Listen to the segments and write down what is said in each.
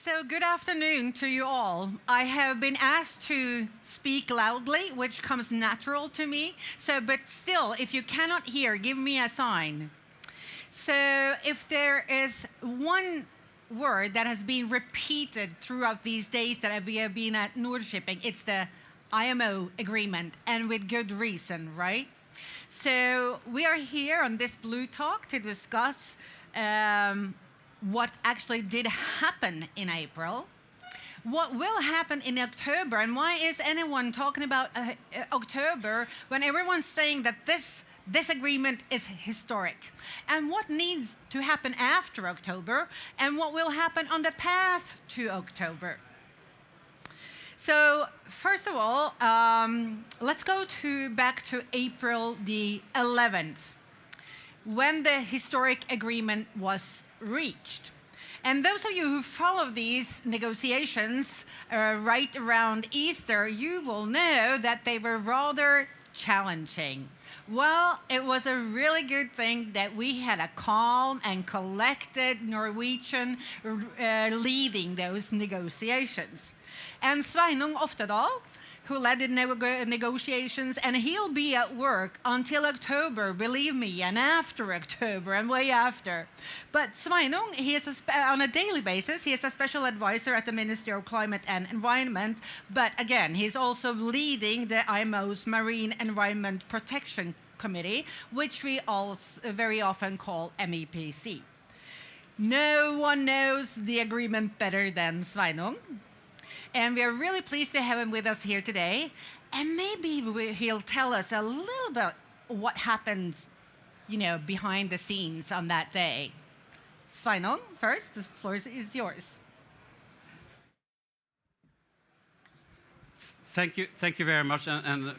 So good afternoon to you all. I have been asked to speak loudly, which comes natural to me. But still, if you cannot hear, give me a sign. So if there is one word that has been repeated throughout these days that we have been at Nordshipping, it's the IMO agreement, and with good reason, right? So we are here on this Blue Talk to discuss what actually did happen in April, what will happen in October, and why is anyone talking about October when everyone's saying that this agreement is historic, and what needs to happen after October, and what will happen on the path to October. So first of all, let's go back to April the 11th, when the historic agreement was reached. And those of you who follow these negotiations right around Easter, you will know that they were rather challenging. Well, it was a really good thing that we had a calm and collected Norwegian leading those negotiations. And Sveinung Oftedal, who led the negotiations, and he'll be at work until October, believe me, and after October, and way after. But Sveinung, he is on a daily basis, he is a special advisor at the Ministry of Climate and Environment, but again, he's also leading the IMO's Marine Environment Protection Committee, which we also very often call MEPC. No one knows the agreement better than Sveinung. And we are really pleased to have him with us here today. And maybe he'll tell us a little bit what happens, behind the scenes on that day. Sveinung, first, the floor is yours. Thank you very much. And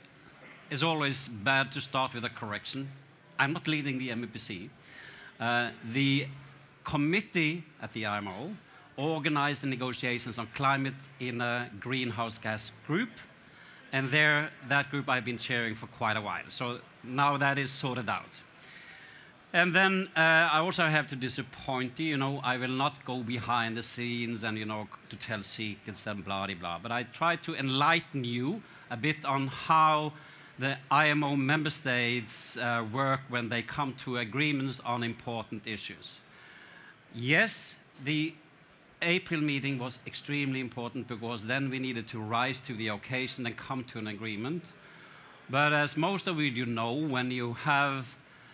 it's always bad to start with a correction. I'm not leading the MEPC. The committee at the IMO organized the negotiations on climate in a greenhouse gas group, and that group I've been chairing for quite a while. So now that is sorted out. And then I also have to disappoint you. I will not go behind the scenes and to tell secrets and blah blah blah. But I try to enlighten you a bit on how the IMO member states work when they come to agreements on important issues. Yes, the April meeting was extremely important because then we needed to rise to the occasion and come to an agreement. But as most of you know, when you have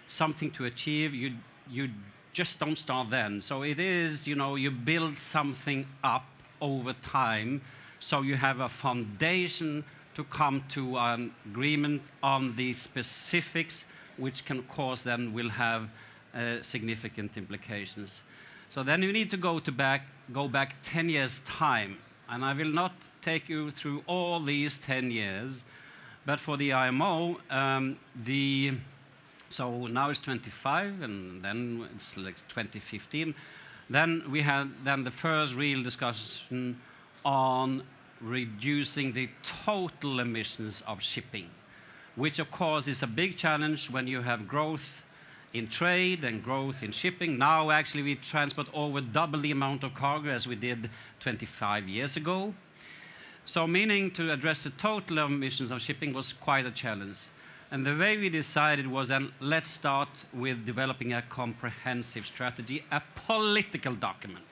something to achieve, you just don't start then. So it is, you build something up over time, so you have a foundation to come to an agreement on the specifics, which can, of course, then will have significant implications. So then you need to go back 10 years' time. And I will not take you through all these 10 years. But for the IMO, so now it's 25, and then it's like 2015. Then we had the first real discussion on reducing the total emissions of shipping, which, of course, is a big challenge when you have growth in trade and growth in shipping. Now, actually, we transport over double the amount of cargo as we did 25 years ago. So meaning to address the total emissions of shipping was quite a challenge. And the way we decided was then, let's start with developing a comprehensive strategy, a political document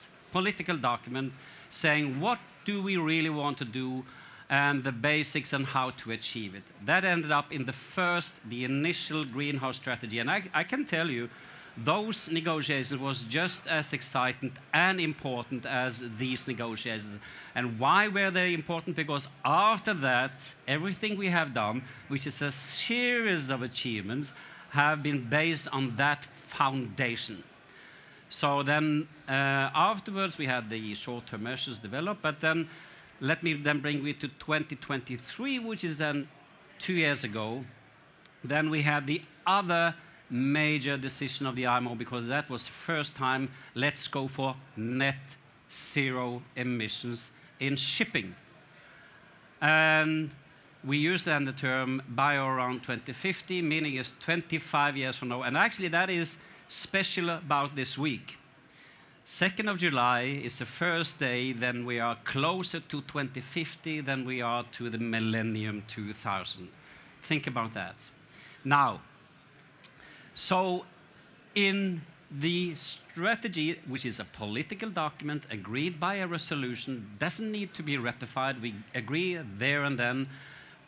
saying what do we really want to do and the basics on how to achieve it. That ended up in the initial greenhouse strategy. And I can tell you, those negotiations was just as exciting and important as these negotiations. And why were they important? Because after that, everything we have done, which is a series of achievements, have been based on that foundation. So then afterwards, we had the short-term measures developed, but then let me then bring you to 2023, which is then 2 years ago. Then we had the other major decision of the IMO, because that was the first time, let's go for net zero emissions in shipping. And we use then the term by around 2050, meaning it's 25 years from now. And actually that is special about this week. 2nd of July is the first day, then we are closer to 2050 than we are to the millennium 2000. Think about that. Now, so in the strategy, which is a political document agreed by a resolution, doesn't need to be ratified. We agree there and then.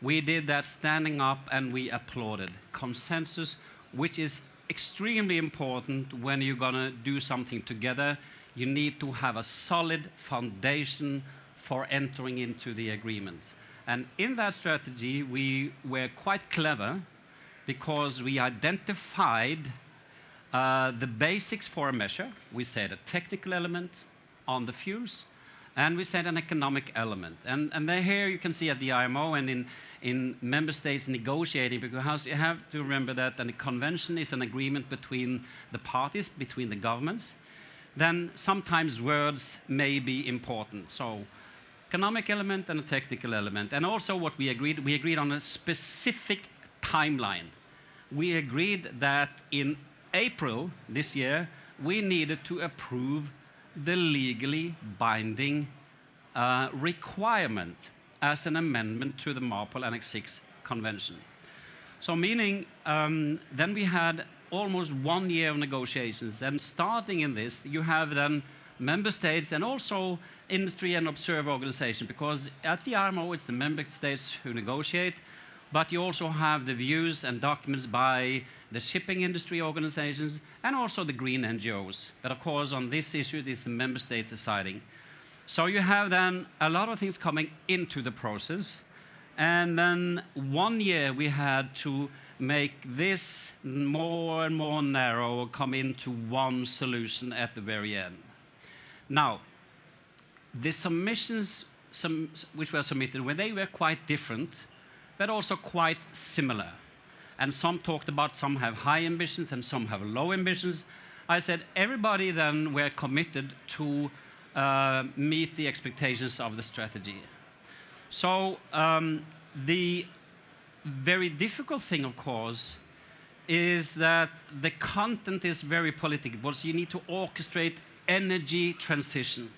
We did that standing up and we applauded. Consensus, which is extremely important when you're going to do something together. You need to have a solid foundation for entering into the agreement. And in that strategy, we were quite clever because we identified the basics for a measure. We said a technical element on the fuels, and we said an economic element. And here you can see at the IMO and in member states negotiating, because you have to remember that a convention is an agreement between the parties, between the governments. Then sometimes words may be important. So economic element and a technical element. And also what we agreed on a specific timeline. We agreed that in April this year, we needed to approve the legally binding requirement as an amendment to the MARPOL Annex 6 Convention. So meaning, then we had almost 1 year of negotiations, and starting in this, you have then member states and also industry and observer organization, because at the IMO, it's the member states who negotiate, but you also have the views and documents by the shipping industry organizations and also the green NGOs. But of course, on this issue, it is the member states deciding. So you have then a lot of things coming into the process. And then 1 year we had to make this more and more narrow, come into one solution at the very end. Now, the submissions which were submitted, they were quite different, but also quite similar. And some talked about some have high ambitions and some have low ambitions. I said everybody then were committed to meet the expectations of the strategy. So the very difficult thing, of course, is that the content is very political. So you need to orchestrate energy transition.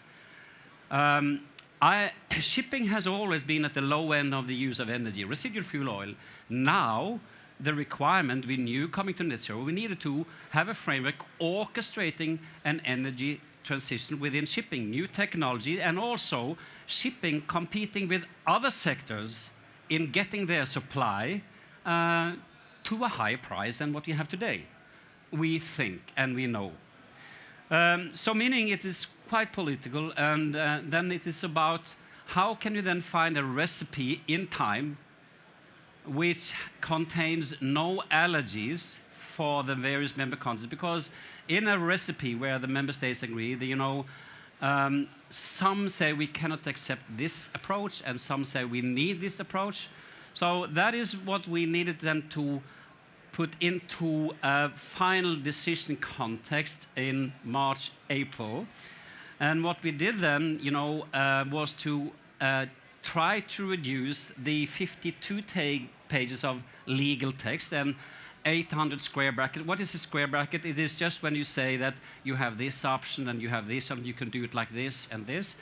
Shipping has always been at the low end of the use of energy, residual fuel oil. Now, the requirement we knew coming to net zero, we needed to have a framework orchestrating an energy transition within shipping, new technology, and also shipping competing with other sectors in getting their supply to a higher price than what you have today. We think and we know. So meaning it is quite political, and then it is about how can you then find a recipe in time which contains no allergies for the various member countries, because in a recipe where the member states agree, some say we cannot accept this approach, and some say we need this approach. So that is what we needed then to put into a final decision context in March, April. And what we did then, was to try to reduce the 52 pages of legal text and 800 square bracket. What is a square bracket? It is just when you say that you have this option and you have this, and you can do it like this and this.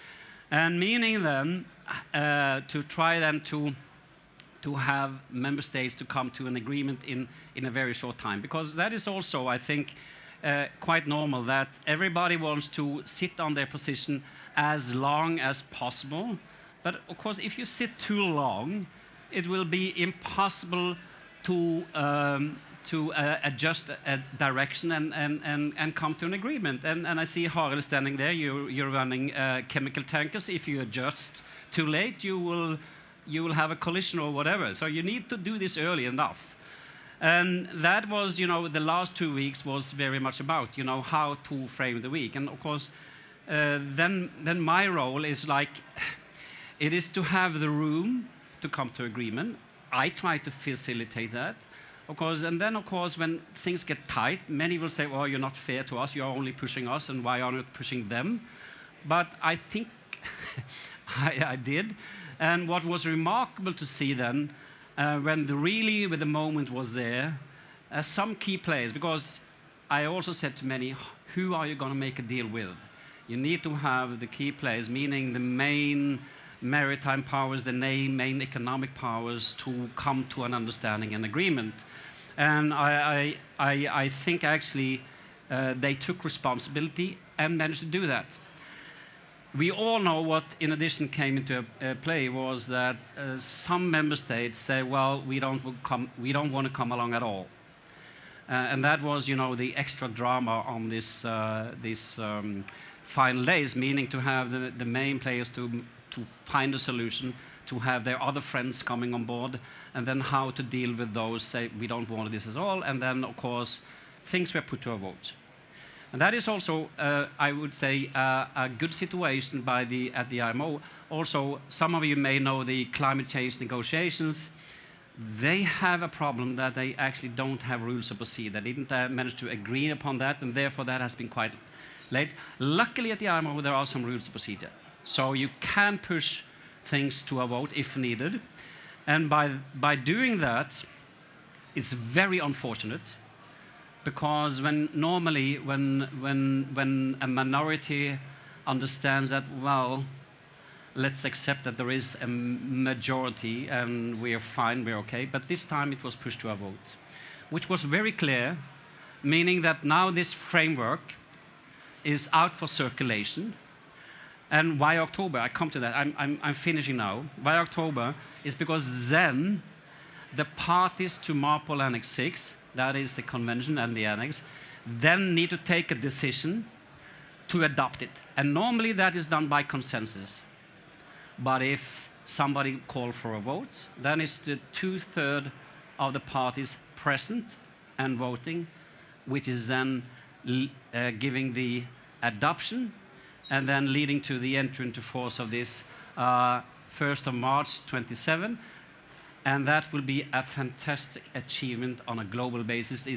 And meaning then to try then to have member states to come to an agreement in a very short time. Because that is also, I think, quite normal that everybody wants to sit on their position as long as possible. But of course, if you sit too long, it will be impossible to adjust a direction and come to an agreement. And I see Harald standing there. You're running chemical tankers. If you adjust too late, you will have a collision or whatever. So you need to do this early enough. And that was, the last 2 weeks was very much about, how to frame the week. And of course, then my role is like, it is to have the room to come to agreement. I try to facilitate that, of course. And then, of course, when things get tight, many will say, well, you're not fair to us. You're only pushing us, and why aren't you pushing them? But I think I did. And what was remarkable to see then, when the moment was there, some key players, because I also said to many, who are you going to make a deal with? You need to have the key players, meaning the main maritime powers, the main economic powers, to come to an understanding and agreement. And I think actually they took responsibility and managed to do that. We all know what, in addition, came into play was that some member states say, well, we don't want to come along at all. And that was, you know, the extra drama on this final days, meaning to have the main players to find a solution, to have their other friends coming on board, and then how to deal with those, say, we don't want this at all, and then, of course, things were put to a vote. And that is also, I would say, a good situation at the IMO. Also, some of you may know the climate change negotiations. They have a problem that they actually don't have rules of procedure. They didn't manage to agree upon that, and therefore that has been quite late. Luckily, at the IMO, there are some rules of procedure. So you can push things to a vote if needed. And by doing that, it's very unfortunate, because normally when a minority understands that, well, let's accept that there is a majority and we're fine, we're okay, but this time it was pushed to a vote, which was very clear, meaning that now this framework is out for circulation. And why October? I come to that. I'm finishing now. Why October is because then the parties to MARPOL Annex 6, that is the convention and the annex, then need to take a decision to adopt it. And normally that is done by consensus. But if somebody calls for a vote, then it's the 2/3 of the parties present and voting, which is then giving the adoption and then leading to the entry into force of this 1st of March 27. And that will be a fantastic achievement on a global basis.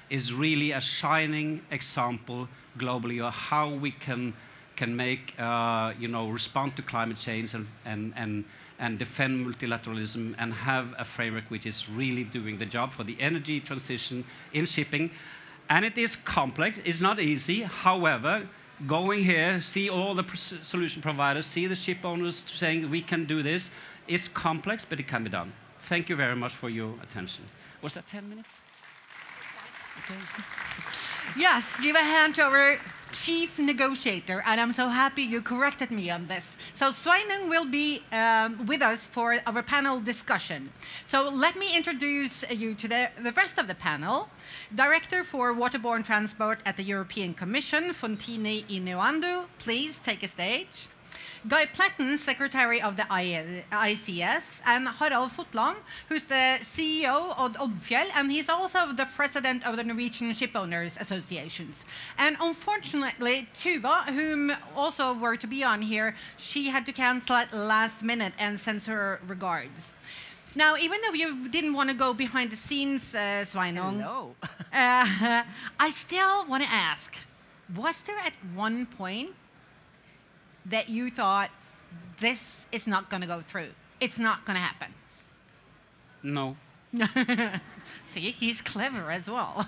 Is really a shining example globally of how we can make, respond to climate change and defend multilateralism and have a framework which is really doing the job for the energy transition in shipping. And it is complex. It's not easy. However, going here, see all the solution providers, see the ship owners saying we can do this, it's complex, but it can be done. Thank you very much for your attention. Was that 10 minutes? Okay. Yes, give a hand to our chief negotiator, and I'm so happy you corrected me on this. So Sveinung will be with us for our panel discussion. So let me introduce you to the rest of the panel. Director for Waterborne Transport at the European Commission, Fotini Ionnidou, please take a stage. Platten, Secretary of the ICS, and Harald Fotland, who's the CEO of Odfjell, and he's also the president of the Norwegian Shipowners Associations. And unfortunately, Tuva, whom also were to be on here, she had to cancel at last minute and sends her regards. Now, even though you didn't want to go behind the scenes, Sveinung, no. I still want to ask, was there at one point that you thought, this is not going to go through? It's not going to happen? No. See, he's clever as well.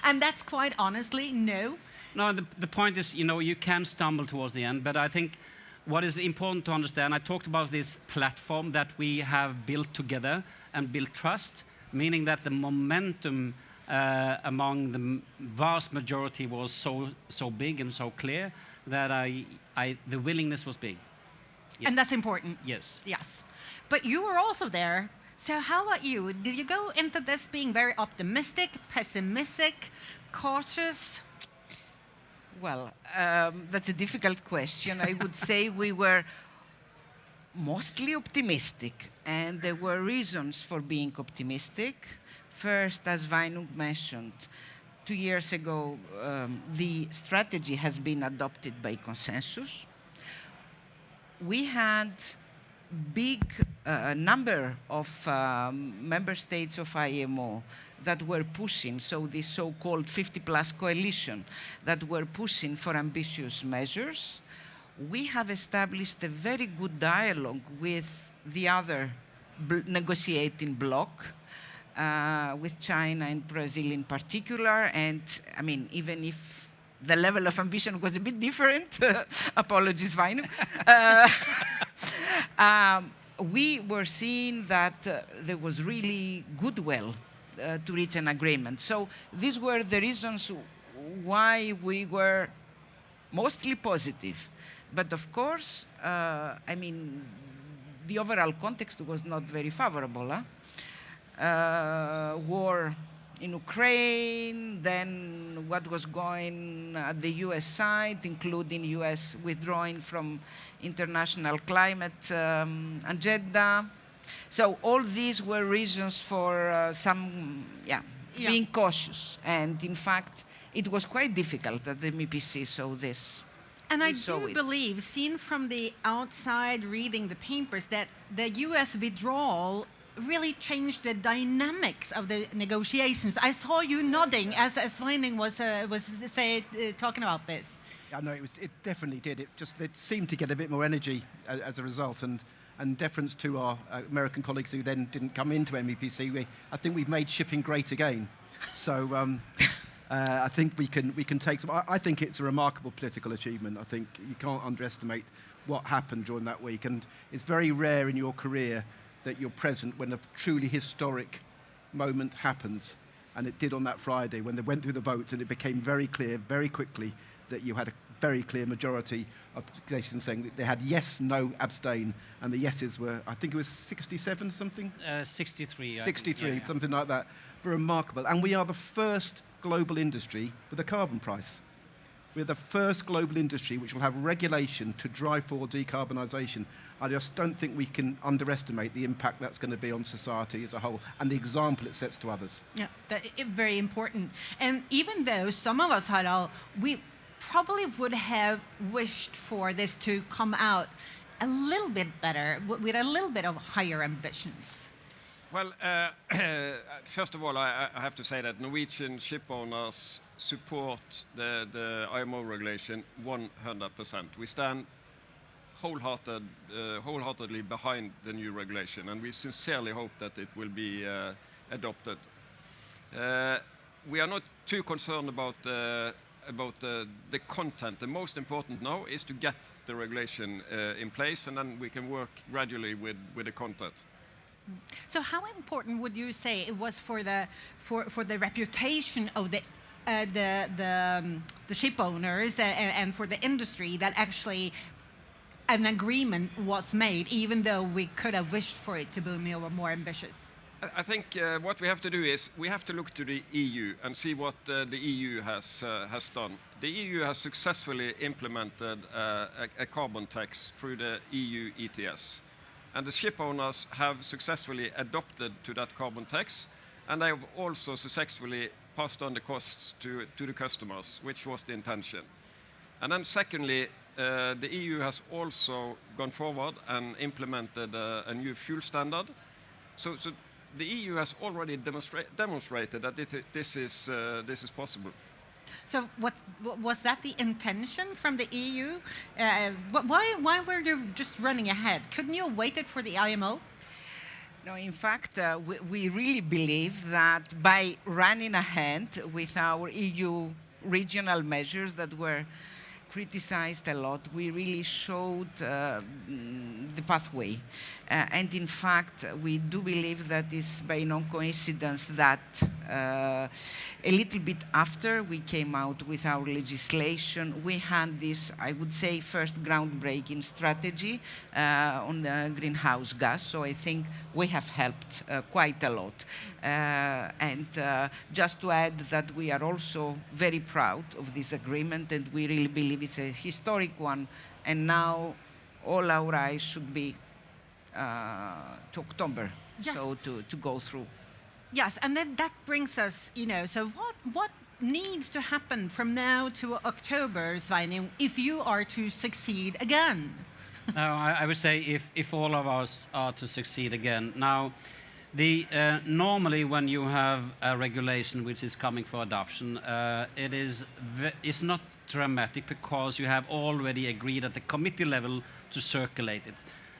And that's quite honestly, no. No, the point is, you can stumble towards the end, but I think what is important to understand, I talked about this platform that we have built together and built trust, meaning that the momentum among the vast majority was so big and so clear that the willingness was big. Yeah. And that's important. Yes. Yes. But you were also there. So how about you? Did you go into this being very optimistic, pessimistic, cautious? Well, that's a difficult question. I would say we were mostly optimistic, and there were reasons for being optimistic. First, as Sveinung mentioned, 2 years ago, the strategy has been adopted by consensus. We had big number of member states of IMO that were pushing, so this so-called 50+ coalition, that were pushing for ambitious measures. We have established a very good dialogue with the other negotiating bloc, with China and Brazil in particular, and I mean, even if the level of ambition was a bit different. Apologies, Sveinung. We were seeing that there was really goodwill to reach an agreement. So these were the reasons why we were mostly positive. But of course, I mean, the overall context was not very favorable. War in Ukraine, then what was going at the US side, including US withdrawing from international climate agenda. So all these were reasons for being cautious. And in fact, it was quite difficult that the MEPC saw this. And I do believe, seen from the outside, reading the papers, that the US withdrawal really changed the dynamics of the negotiations. I saw you nodding as Sveinung was talking about this. Yeah, no, it definitely did. It seemed to get a bit more energy as a result, and deference to our American colleagues who then didn't come into MEPC. I think we've made shipping great again. So I think we can take some. I think it's a remarkable political achievement. I think you can't underestimate what happened during that week, and it's very rare in your career that you're present when a truly historic moment happens, and it did on that Friday when they went through the votes, and it became very clear very quickly that you had a very clear majority of nations saying that they had yes, no, abstain, and the yeses were, I think it was 67 something? 63. 63, something like that. Remarkable. And we are the first global industry with a carbon price. We're the first global industry which will have regulation to drive forward decarbonisation. I just don't think we can underestimate the impact that's going to be on society as a whole and the example it sets to others. Yeah, very important. And even though some of us, Harald, we probably would have wished for this to come out a little bit better, with a little bit of higher ambitions. Well, first of all, I have to say that Norwegian ship owners support the IMO regulation 100%. We stand wholeheartedly behind the new regulation, and we sincerely hope that it will be adopted. We are not too concerned about the content. The most important now is to get the regulation in place, and then we can work gradually with the content. So how important would you say it was for the reputation of the ship owners and for the industry that actually an agreement was made, even though we could have wished for it to be more ambitious? I think what we have to do is we have to look to the EU and see what the EU has done. The EU has successfully implemented a carbon tax through the EU ETS. And the ship owners have successfully adopted to that carbon tax, and they have also successfully passed on the costs to the customers, which was the intention. And then secondly, the EU has also gone forward and implemented a new fuel standard. So the EU has already demonstrated that this is possible. So was that the intention from the EU? Why were you just running ahead? Couldn't you have waited for the IMO? No, in fact, we really believe that by running ahead with our EU regional measures that were criticized a lot, we really showed the pathway. And in fact, we do believe that it's by no coincidence that a little bit after we came out with our legislation, we had this, I would say, first groundbreaking strategy on greenhouse gas. So I think we have helped quite a lot. And just to add that we are also very proud of this agreement, and we really believe it's a historic one. And now all our eyes should be to October, yes. So to go through. Yes, and then that brings us, so what needs to happen from now to October, Sveinung, if you are to succeed again? No, I would say if all of us are to succeed again. Now, normally when you have a regulation which is coming for adoption, it's not dramatic because you have already agreed at the committee level to circulate it.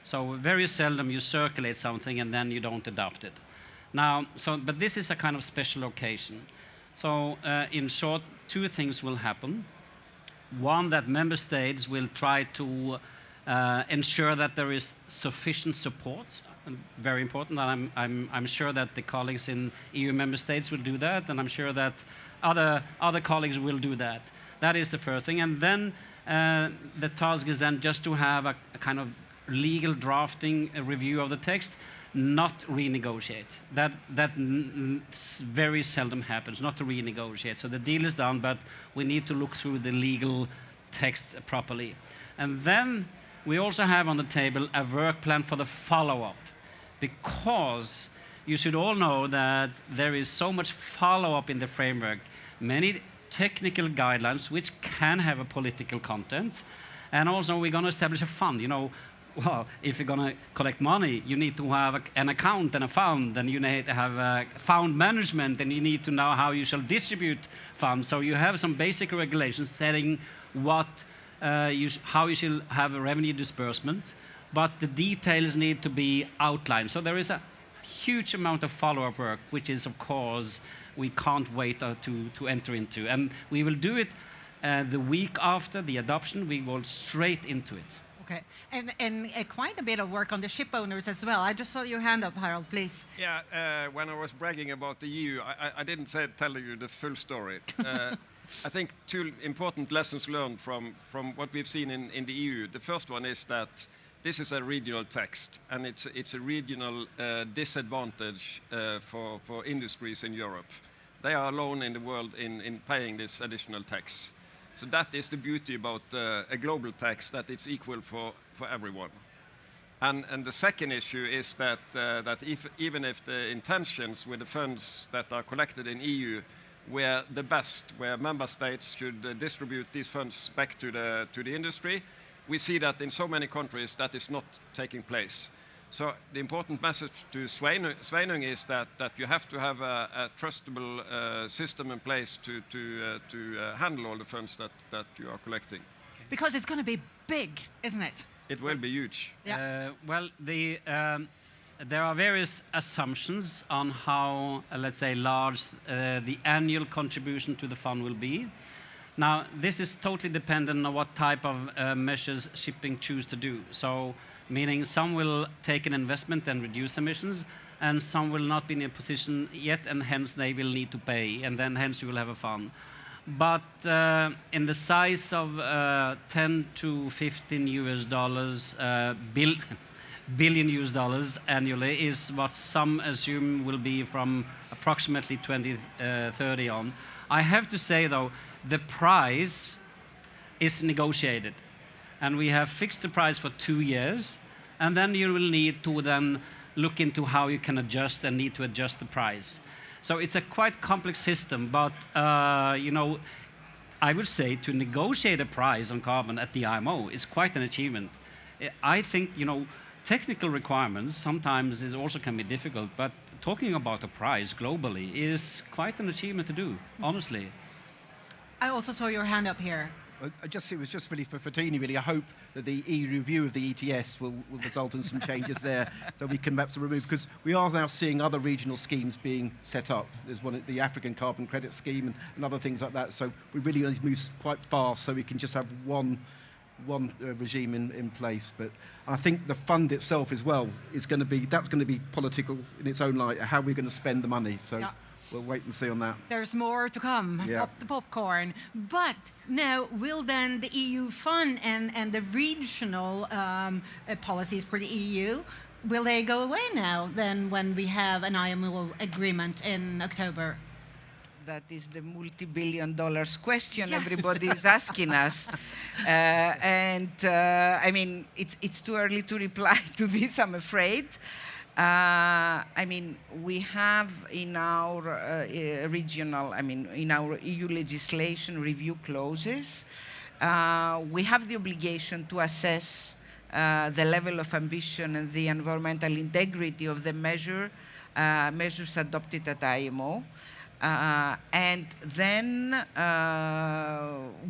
So very seldom you circulate something and then you don't adopt it. Now, but this is a kind of special occasion. So in short, two things will happen. one, that member states will try to ensure that there is sufficient support. Very important, and I'm sure that the colleagues in EU member states will do that, and I'm sure that other colleagues will do that. That is the first thing, and then the task is then just to have a kind of legal drafting review of the text, not renegotiate. That very seldom happens, not to renegotiate. So the deal is done, but we need to look through the legal text properly. And then we also have on the table a work plan for the follow-up, because you should all know that there is so much follow-up in the framework, many technical guidelines which can have a political content, and also we're going to establish a fund. You know, well, if you're going to collect money, you need to have an account and a fund, and you need to have fund management, and you need to know how you shall distribute funds. So you have some basic regulations setting what how you shall have a revenue disbursement, but the details need to be outlined. So there is a huge amount of follow-up work, which is, of course, we can't wait to enter into. And we will do it the week after the adoption. We go straight into it. Okay, and quite a bit of work on the ship owners as well. I just saw your hand up, Harald, please. Yeah, when I was bragging about the EU, I didn't tell you the full story. I think two important lessons learned from what we've seen in the EU. The first one is that this is a regional text, and it's a regional disadvantage for industries in Europe. They are alone in the world in paying this additional tax. So that is the beauty about a global tax, that it's equal for everyone. And the second issue is that even if the intentions with the funds that are collected in EU were the best, where member states should distribute these funds back to the industry, we see that in so many countries that is not taking place. So the important message to Sveinung is that you have to have a trustable system in place to handle all the funds that you are collecting. Because it's going to be big, isn't it? It will be huge. Yeah. Well, there are various assumptions on how, let's say, large the annual contribution to the fund will be. Now, this is totally dependent on what type of measures shipping choose to do. So, meaning some will take an investment and reduce emissions, and some will not be in a position yet, and hence they will need to pay, and then hence you will have a fund. But in the size of 10 to 15 US dollars, billion US dollars annually is what some assume will be from approximately 2030 on. I have to say, though, the price is negotiated, and we have fixed the price for 2 years, and then you will need to then look into how you can adjust and need to adjust the price. So it's a quite complex system, but you know, I would say to negotiate a price on carbon at the IMO is quite an achievement. I think, you know, technical requirements sometimes also can be difficult, but talking about a price globally is quite an achievement to do, honestly. I also saw your hand up here. It was just really for Fotini, really. I hope that the EU review of the ETS will result in some changes there, so we can perhaps remove, because we are now seeing other regional schemes being set up. There's one, the African Carbon Credit Scheme, and other things like that. So we really need to move quite fast, so we can just have one regime in place. But I think the fund itself as well is going to be political in its own light. How we're going to spend the money. So. Yeah. We'll wait and see on that. There's more to come, yeah. Up the popcorn. But now, will then the EU fund and the regional policies for the EU, will they go away now then when we have an IMO agreement in October? That is the multi-billion dollars question yes. Everybody is asking us. I mean, it's too early to reply to this, I'm afraid. I mean, we have in our in our EU legislation review clauses, we have the obligation to assess the level of ambition and the environmental integrity of the measures adopted at IMO. And then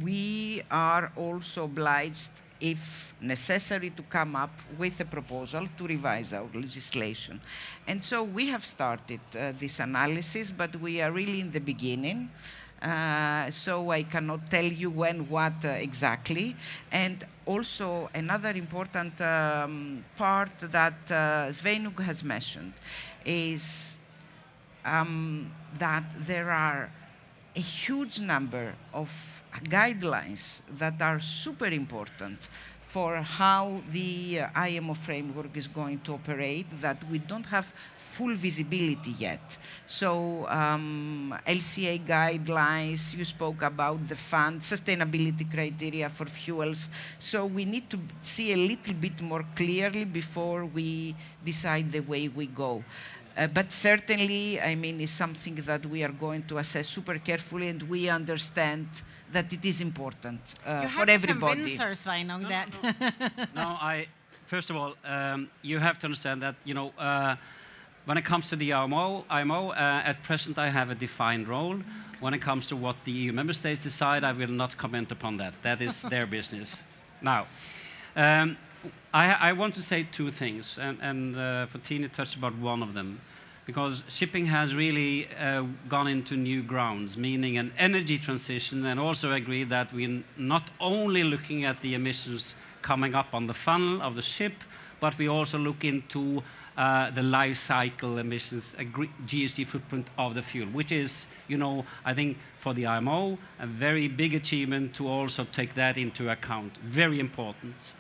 we are also obliged, if necessary, to come up with a proposal to revise our legislation. And so we have started this analysis, but we are really in the beginning. So I cannot tell you when, what exactly. And also another important part that Sveinung has mentioned is that there are a huge number of guidelines that are super important for how the IMO framework is going to operate that we don't have full visibility yet. So LCA guidelines, you spoke about the fund, sustainability criteria for fuels. So we need to see a little bit more clearly before we decide the way we go. But certainly, I mean, it's something that we are going to assess super carefully, and we understand that it is important for everybody. You have to convince her, Sveinung, that. No, first of all, you have to understand that, you know, when it comes to the IMO, at present I have a defined role. When it comes to what the EU member states decide, I will not comment upon that. That is their business. Now, I want to say two things, and Fotini touched about one of them, because shipping has really gone into new grounds, meaning an energy transition, and also agreed that we're not only looking at the emissions coming up on the funnel of the ship, but we also look into the life cycle emissions, GHG footprint of the fuel, which is, you know, I think for the IMO, a very big achievement to also take that into account. Very important.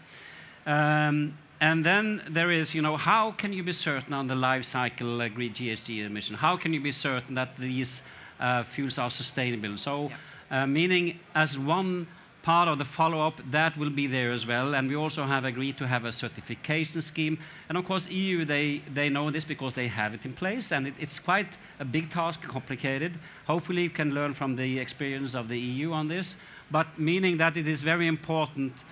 And then there is, you know, how can you be certain on the life cycle GHG emission? How can you be certain that these fuels are sustainable? So, meaning as one part of the follow-up, that will be there as well. And we also have agreed to have a certification scheme. And of course, EU, they know this because they have it in place. And it's quite a big task, complicated. Hopefully, you can learn from the experience of the EU on this. But meaning that it is very important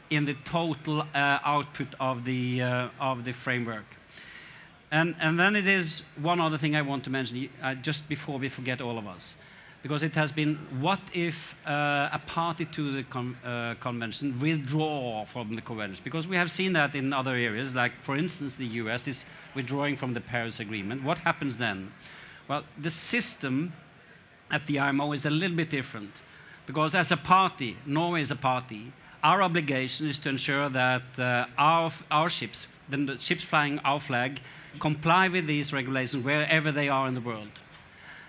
in the total output of the framework. And then it is one other thing I want to mention, just before we forget all of us. Because it has been, what if a party to the convention withdraw from the convention? Because we have seen that in other areas, like, for instance, the US is withdrawing from the Paris Agreement. What happens then? Well, the system at the IMO is a little bit different. Because as a party, Norway is a party, our obligation is to ensure that our ships, the ships flying our flag, comply with these regulations wherever they are in the world.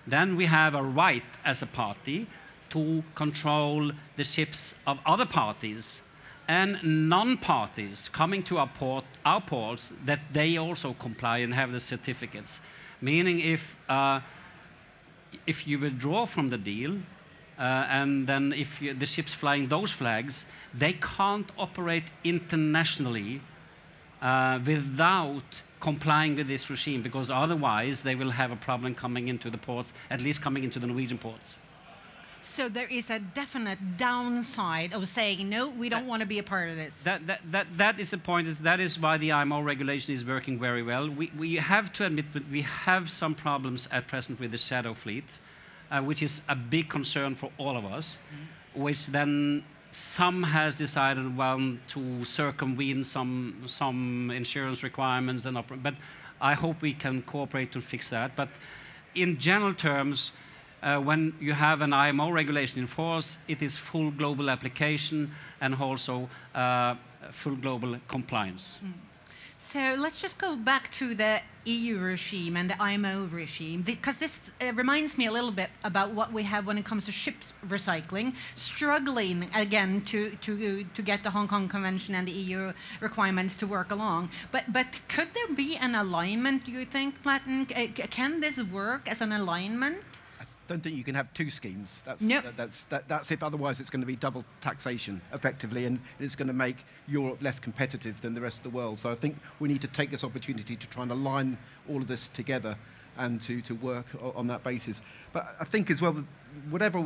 Then we have a right as a party to control the ships of other parties and non-parties coming to our ports, that they also comply and have the certificates. Meaning if you withdraw from the deal, and then if the ships flying those flags, they can't operate internationally without complying with this regime, because otherwise they will have a problem coming into the ports, at least coming into the Norwegian ports. So there is a definite downside of saying, no, we don't want to be a part of this. That is the point. That is why the IMO regulation is working very well. We have to admit that we have some problems at present with the shadow fleet, which is a big concern for all of us, which then some has decided, well, to circumvent some insurance requirements, but I hope we can cooperate to fix that. But in general terms, when you have an IMO regulation in force, it is full global application and also full global compliance. So let's just go back to the EU regime and the IMO regime, because this reminds me a little bit about what we have when it comes to ships recycling, struggling again to get the Hong Kong Convention and the EU requirements to work along. But could there be an alignment, do you think, Platten? Can this work as an alignment? I don't think you can have two schemes. Nope. That's if otherwise it's going to be double taxation effectively, and it's going to make Europe less competitive than the rest of the world. So I think we need to take this opportunity to try and align all of this together and to work on that basis. But I think as well, that whatever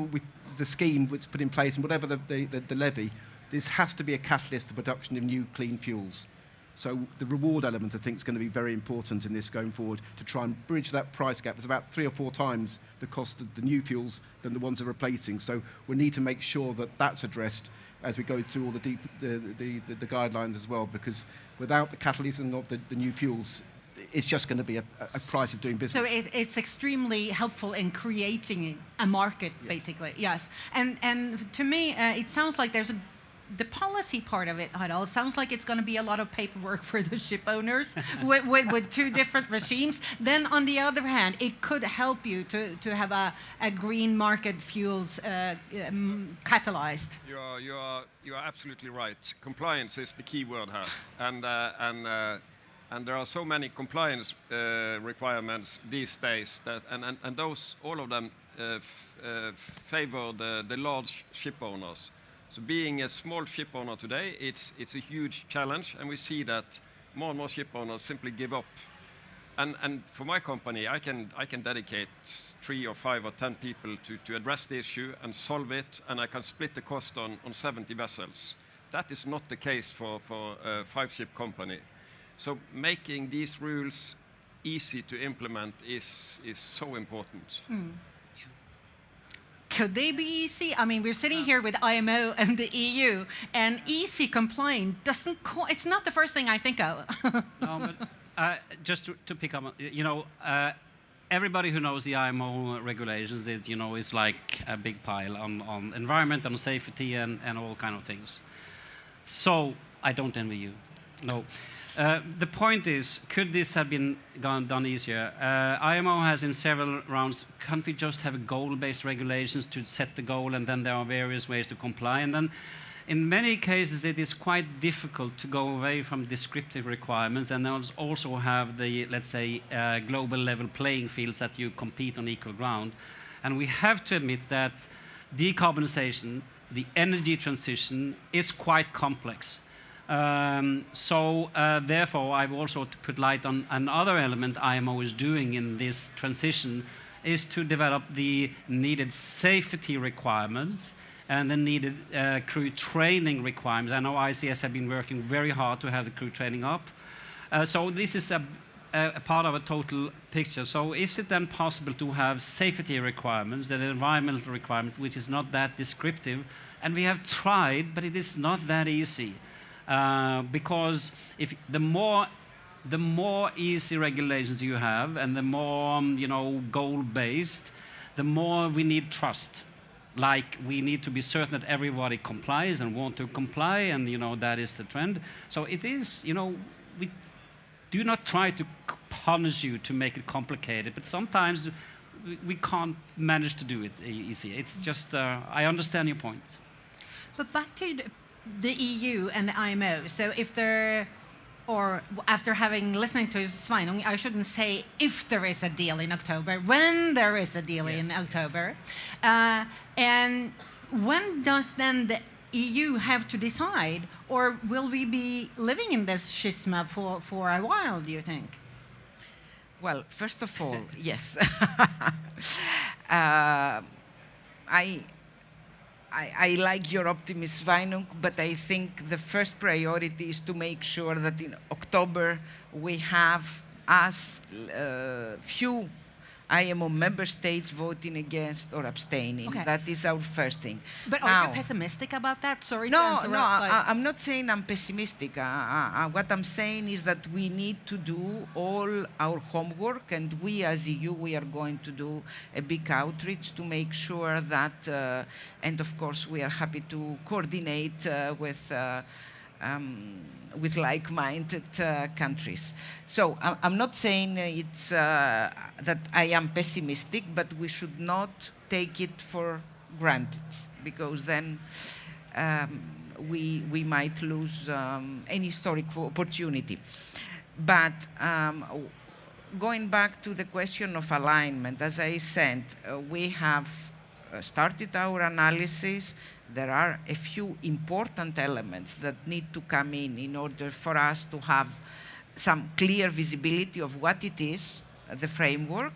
the scheme that's put in place and whatever the levy, this has to be a catalyst to production of new clean fuels. So the reward element, I think, is going to be very important in this going forward to try and bridge that price gap. It's about 3 or 4 times the cost of the new fuels than the ones they're replacing. So we need to make sure that that's addressed as we go through all the guidelines as well, because without the catalyst of the new fuels, it's just going to be a price of doing business. So it's extremely helpful in creating a market, basically. Yes, and to me, it sounds like there's the policy part of it, Harald, sounds like it's going to be a lot of paperwork for the ship owners with two different regimes. Then, on the other hand, it could help you to have a green market fuels catalyzed. You are absolutely right. Compliance is the key word here, and there are so many compliance requirements these days that and those all of them favor the large ship owners. So being a small ship owner today, it's a huge challenge, and we see that more and more ship owners simply give up. And for my company, I can dedicate 3 or 5 or 10 people to address the issue and solve it, and I can split the cost on 70 vessels. That is not the case for a 5-ship company. So making these rules easy to implement is so important. Mm. Could they be easy? I mean, we're sitting here with IMO and the EU, and easy complying it's not the first thing I think of. No, but just to pick up, everybody who knows the IMO regulations, is like a big pile on environment, on safety, and all kind of things. So I don't envy you. No. The point is, could this have been done easier? IMO has in several rounds, can't we just have goal-based regulations to set the goal, and then there are various ways to comply? And then in many cases, it is quite difficult to go away from descriptive requirements, and also have the, let's say, global level playing fields that you compete on equal ground. And we have to admit that decarbonization, the energy transition, is quite complex. Therefore, I've also to put light on another element IMO is doing in this transition is to develop the needed safety requirements and the needed crew training requirements. I know ICS have been working very hard to have the crew training up. So this is a part of a total picture. So is it then possible to have safety requirements, an environmental requirement, which is not that descriptive? And we have tried, but it is not that easy. Because if the more easy regulations you have, and the more goal-based, the more we need trust. Like we need to be certain that everybody complies and want to comply, and that is the trend. So it is, we do not try to punish you to make it complicated, but sometimes we can't manage to do it easy. It's just I understand your point. But back to the EU and the IMO. So if there, or after listening to Sveinung, I shouldn't say if there is a deal in October, when there is a deal in October. And when does then the EU have to decide, or will we be living in this schisma for a while, do you think? Well, first of all, yes. I like your optimism, Sveinung, but I think the first priority is to make sure that in October we have as few IMO member states voting against or abstaining. Okay. That is our first thing. But are you pessimistic about that? Sorry to interrupt. No, I'm not saying I'm pessimistic. What I'm saying is that we need to do all our homework, and we as EU, we are going to do a big outreach to make sure that, and of course we are happy to coordinate with like-minded countries. So I'm not saying it's that I am pessimistic, but we should not take it for granted, because then we might lose an historic opportunity. But going back to the question of alignment, as I said, we have started our analysis. There are a few important elements that need to come in order for us to have some clear visibility of what it is, the framework.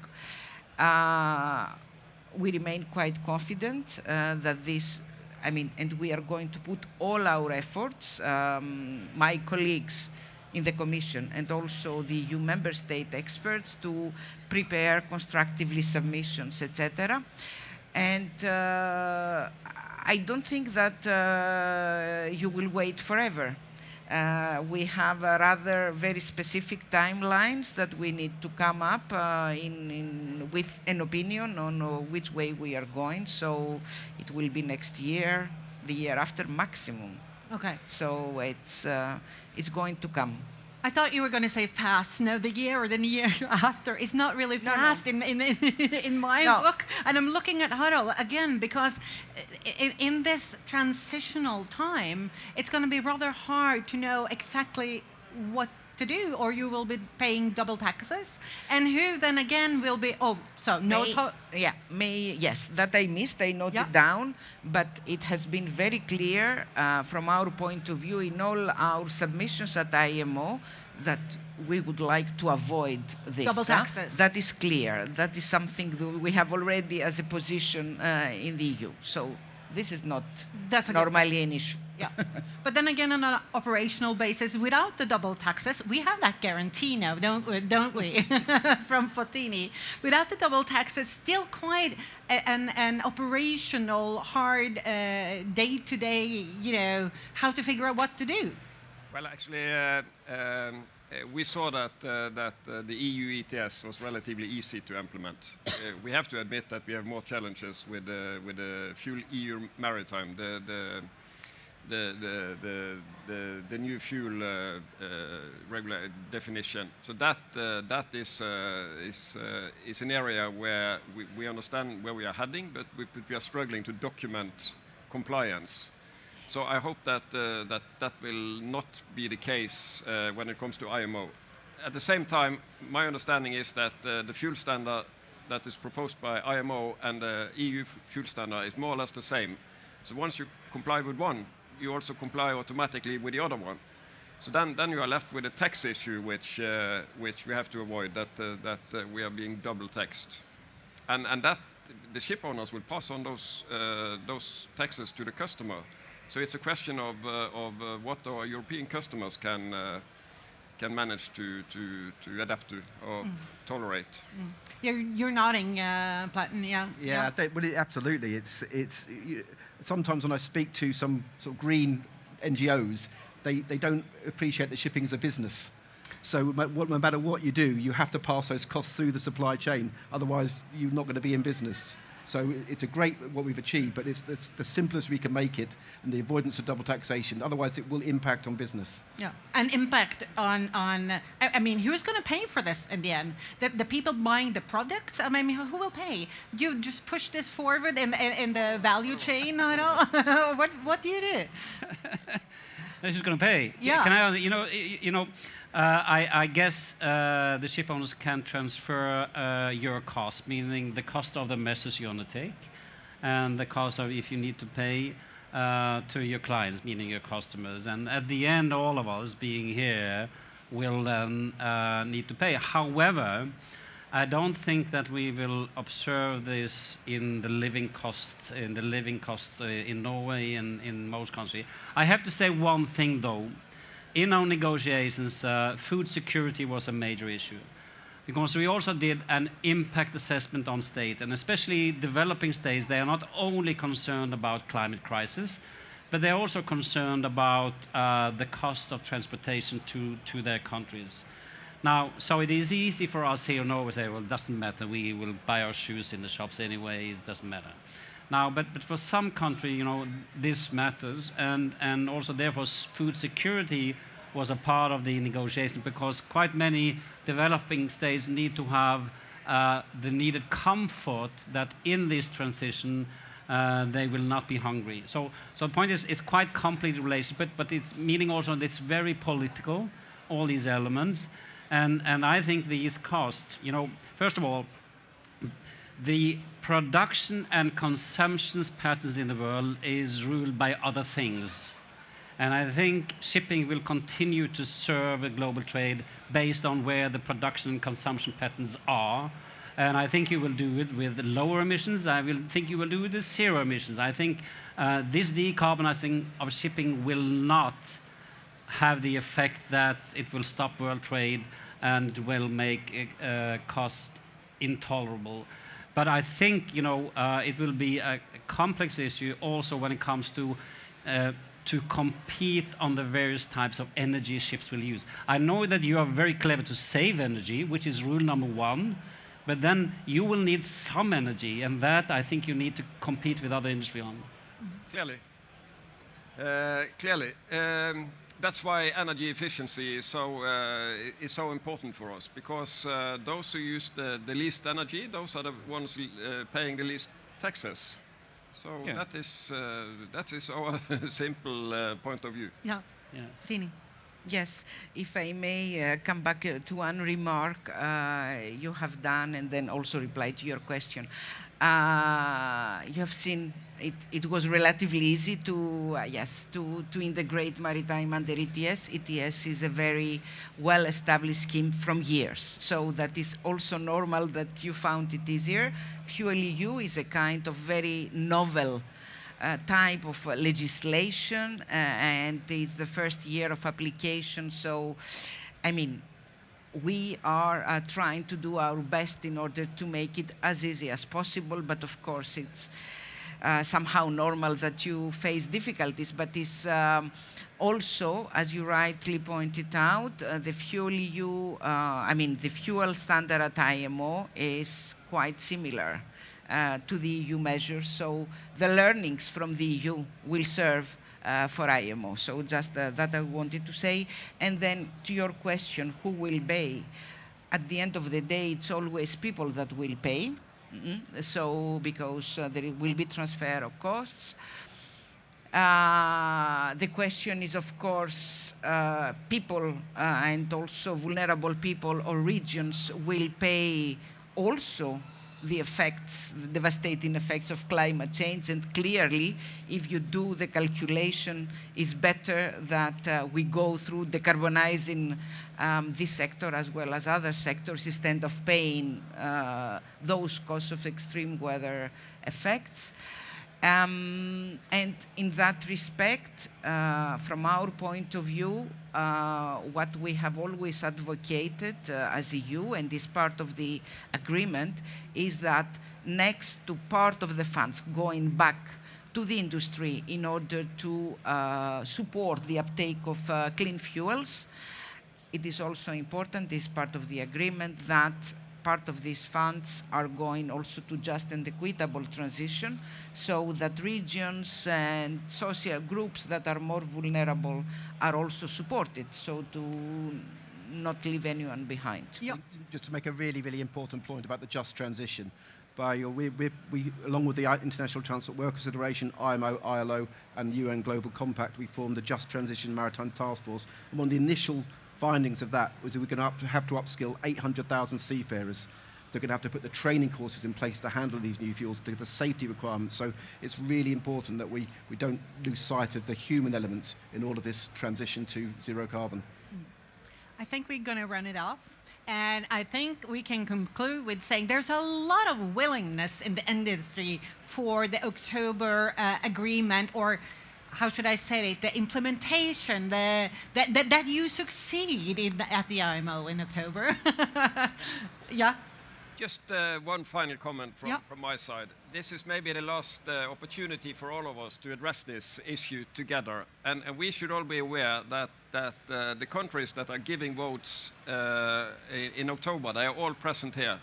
We remain quite confident that this, and we are going to put all our efforts, my colleagues in the Commission and also the EU member state experts, to prepare constructively submissions, etc. And I don't think that you will wait forever. We have rather very specific timelines that we need to come up with an opinion on which way we are going. So it will be next year, the year after maximum. Okay. So it's going to come. I thought you were going to say fast. No, the year or the year after. It's not really fast No. in my book. And I'm looking at Harald again because in this transitional time, it's going to be rather hard to know exactly what to do, or you will be paying double taxes. And who then again will be, yes, that I missed, I noted down, but it has been very clear from our point of view in all our submissions at IMO that we would like to avoid this. Double taxes. That is clear. That is something that we have already as a position in the EU. So this is not normally an issue. Yeah, but then again, on an operational basis, without the double taxes, we have that guarantee now, don't we? From Fotini. Without the double taxes, still quite an operational, hard day-to-day, you know, how to figure out what to do. Well, actually, we saw that the EU ETS was relatively easy to implement. We have to admit that we have more challenges with the fuel EU maritime. The new fuel regular definition. So that is an area where we understand where we are heading, but we are struggling to document compliance. So I hope that that will not be the case when it comes to IMO. At the same time, my understanding is that the fuel standard that is proposed by IMO and the EU fuel standard is more or less the same. So once you comply with one, you also comply automatically with the other one. So then you are left with a tax issue, which we have to avoid, that we are being double taxed, and that the ship owners will pass on those taxes to the customer. So it's a question of what our European customers can manage to adapt to or tolerate. You're nodding, Platten. Yeah. Yeah. Absolutely. It's sometimes when I speak to some sort of green NGOs, they don't appreciate that shipping is a business. So no matter what you do, you have to pass those costs through the supply chain. Otherwise, you're not going to be in business. So it's a great what we've achieved, but it's the simplest we can make it, and the avoidance of double taxation. Otherwise, it will impact on business. Yeah, and impact on. I mean, who's going to pay for this in the end? The people buying the products. I mean, who will pay? You just push this forward in the value chain, I don't. What do you do? Who's going to pay? Yeah. Can I ask? You know. I guess the ship owners can transfer your cost, meaning the cost of the measures you undertake, and the cost of if you need to pay to your clients, meaning your customers. And at the end, all of us being here will then need to pay. However, I don't think that we will observe this in the living costs in Norway and in most countries. I have to say one thing though. In our negotiations, food security was a major issue because we also did an impact assessment on states, and especially developing states. They are not only concerned about climate crisis, but they're also concerned about the cost of transportation to their countries. Now, so it is easy for us here in Norway to say, well, it doesn't matter, we will buy our shoes in the shops anyway, it doesn't matter. Now, but for some country, you know, this matters, and also therefore food security was a part of the negotiation because quite many developing states need to have the needed comfort that in this transition they will not be hungry. So the point is, it's quite complicated relation, but it's meaning also that it's very political, all these elements, and I think these costs, you know, first of all, the production and consumption patterns in the world is ruled by other things. And I think shipping will continue to serve a global trade based on where the production and consumption patterns are. And I think you will do it with lower emissions. I will think you will do it with zero emissions. I think this decarbonizing of shipping will not have the effect that it will stop world trade and will make cost intolerable. But I think, you know, it will be a complex issue also when it comes to to compete on the various types of energy ships will use. I know that you are very clever to save energy, which is rule number 1, but then you will need some energy, and that I think you need to compete with other industry on. Clearly. Clearly. That's why energy efficiency is so important for us, because those who use the least energy, those are the ones paying the least taxes. So Yeah. that is our simple point of view. Yeah. Yeah. Fotini. Yes, if I may come back to one remark you have done and then also reply to your question. You have seen it was relatively easy to, to integrate maritime under ETS. ETS is a very well-established scheme from years. So that is also normal that you found it easier. Fuel EU is a kind of very novel type of legislation, and it's the first year of application. So, I mean, we are trying to do our best in order to make it as easy as possible, but of course it's somehow normal that you face difficulties, but it's also, as you rightly pointed out, the fuel EU, the fuel standard at IMO is quite similar to the EU measures, so the learnings from the EU will serve for IMO. So just that I wanted to say. And then to your question, who will pay? At the end of the day, it's always people that will pay. So because there will be transfer of costs. The question is, of course, people and also vulnerable people or regions will pay also the effects, the devastating effects of climate change. And clearly, if you do the calculation, it's better that we go through decarbonizing this sector as well as other sectors instead of paying those costs of extreme weather effects. And in that respect, from our point of view, what we have always advocated as EU, and is part of the agreement, is that next to part of the funds going back to the industry in order to support the uptake of clean fuels, it is also important, is part of the agreement, that part of these funds are going also to just and equitable transition, so that regions and social groups that are more vulnerable are also supported, so to not leave anyone behind. Yep. Just to make a really, really important point about the just transition. We, along with the International Transport Workers Federation, IMO, ILO, and UN Global Compact, we formed the Just Transition Maritime Task Force. And one of the initial findings of that was that we're going to have to upskill 800,000 seafarers. They're going to have to put the training courses in place to handle these new fuels, to the safety requirements. So it's really important that we don't lose sight of the human elements in all of this transition to zero carbon. I think we're going to run it off. And I think we can conclude with saying there's a lot of willingness in the industry for the October agreement, or how should I say it, the implementation, that you succeed at the IMO in October. Yeah? Just one final comment from my side. This is maybe the last opportunity for all of us to address this issue together. And we should all be aware that the countries that are giving votes in October, they are all present here.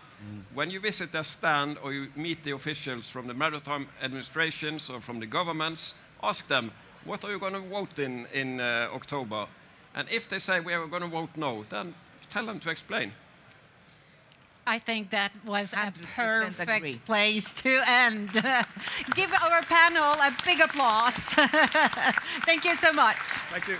When you visit their stand or you meet the officials from the maritime administrations or from the governments, ask them, what are you going to vote in October? And if they say we are going to vote no, then tell them to explain. I think that was a 100% perfect agree. place to end. Give our panel a big applause. Thank you so much. Thank you.